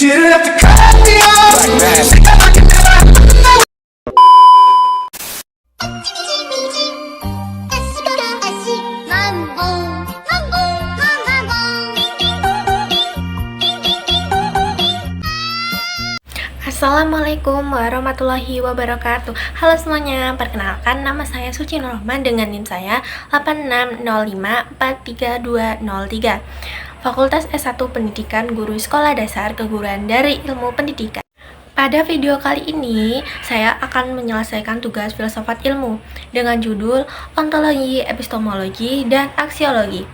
didn't have to cut me off. Think I can never. Assalamualaikum warahmatullahi wabarakatuh. Halo semuanya, perkenalkan nama saya Suci Nurrahman dengan NIM saya 86054323. Fakultas S1 Pendidikan Guru Sekolah Dasar Keguruan dari Ilmu Pendidikan. Pada video kali ini, saya akan menyelesaikan tugas filsafat ilmu dengan judul Ontologi, Epistemologi, dan Aksiologi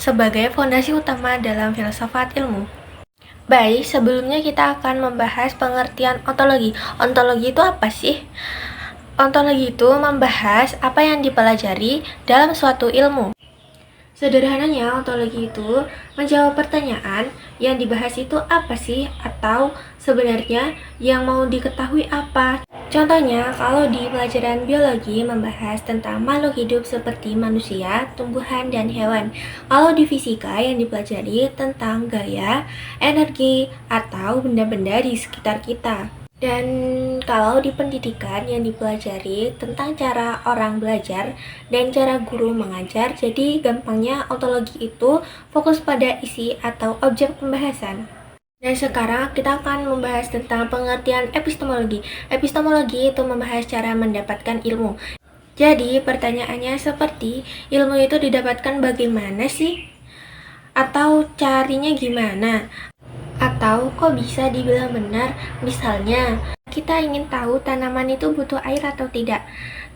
sebagai fondasi utama dalam filsafat ilmu. Baik, sebelumnya kita akan membahas pengertian ontologi. Ontologi itu apa sih? Ontologi itu membahas apa yang dipelajari dalam suatu ilmu. Sederhananya, ontologi itu menjawab pertanyaan yang dibahas itu apa sih, atau sebenarnya yang mau diketahui apa. Contohnya, kalau di pelajaran biologi membahas tentang makhluk hidup seperti manusia, tumbuhan, dan hewan. Kalau di fisika yang dipelajari tentang gaya, energi, atau benda-benda di sekitar kita. Dan kalau di pendidikan yang dipelajari tentang cara orang belajar dan cara guru mengajar, jadi gampangnya ontologi itu fokus pada isi atau objek pembahasan. Dan sekarang kita akan membahas tentang pengertian epistemologi. Epistemologi itu membahas cara mendapatkan ilmu. Jadi pertanyaannya seperti, ilmu itu didapatkan bagaimana sih? Atau carinya gimana? Atau kok bisa dibilang benar? Misalnya, kita ingin tahu tanaman itu butuh air atau tidak.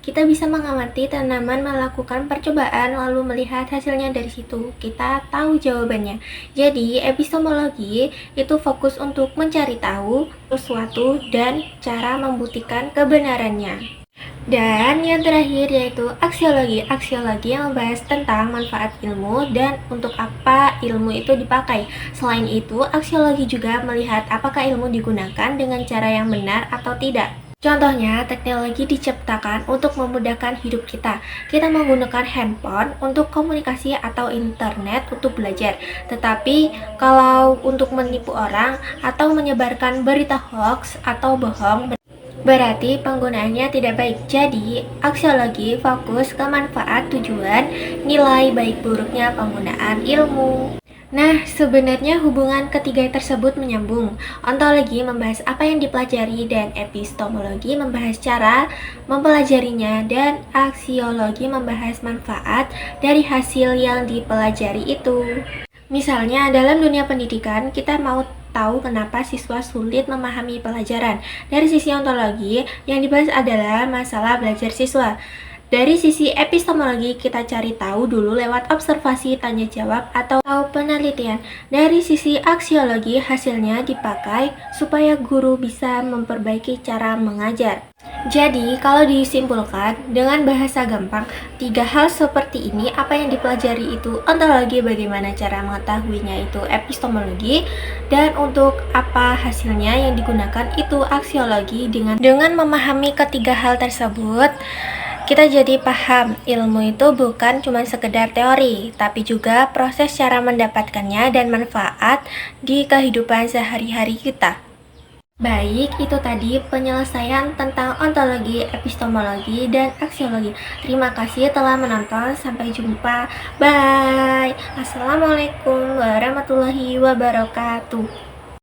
Kita bisa mengamati tanaman, melakukan percobaan, lalu melihat hasilnya dari situ. Kita tahu jawabannya. Jadi, epistemologi itu fokus untuk mencari tahu sesuatu dan cara membuktikan kebenarannya. Dan yang terakhir yaitu aksiologi. Aksiologi yang membahas tentang manfaat ilmu dan untuk apa ilmu itu dipakai. Selain itu, aksiologi juga melihat apakah ilmu digunakan dengan cara yang benar atau tidak. Contohnya, teknologi diciptakan untuk memudahkan hidup kita. Kita menggunakan handphone untuk komunikasi atau internet untuk belajar. Tetapi, kalau untuk menipu orang atau menyebarkan berita hoax atau bohong, berarti penggunaannya tidak baik. Jadi, aksiologi fokus ke manfaat, tujuan, nilai baik buruknya penggunaan ilmu. Nah, sebenarnya hubungan ketiga tersebut menyambung. Ontologi membahas apa yang dipelajari dan epistemologi membahas cara mempelajarinya, dan aksiologi membahas manfaat dari hasil yang dipelajari itu. Misalnya, dalam dunia pendidikan, kita mau tahu kenapa siswa sulit memahami pelajaran. Dari sisi ontologi, yang dibahas adalah masalah belajar siswa. Dari sisi epistemologi, kita cari tahu dulu lewat observasi, tanya jawab, atau penelitian. Dari sisi aksiologi, hasilnya dipakai supaya guru bisa memperbaiki cara mengajar. Jadi, kalau disimpulkan dengan bahasa gampang, tiga hal seperti ini, apa yang dipelajari itu ontologi, bagaimana cara mengetahuinya itu epistemologi, dan untuk apa hasilnya yang digunakan itu aksiologi. Dengan memahami ketiga hal tersebut, kita jadi paham ilmu itu bukan cuma sekedar teori, tapi juga proses cara mendapatkannya dan manfaat di kehidupan sehari-hari kita. Baik, itu tadi penyelesaian tentang ontologi, epistemologi, dan aksiologi. Terima kasih telah menonton, sampai jumpa. Bye. Assalamualaikum warahmatullahi wabarakatuh.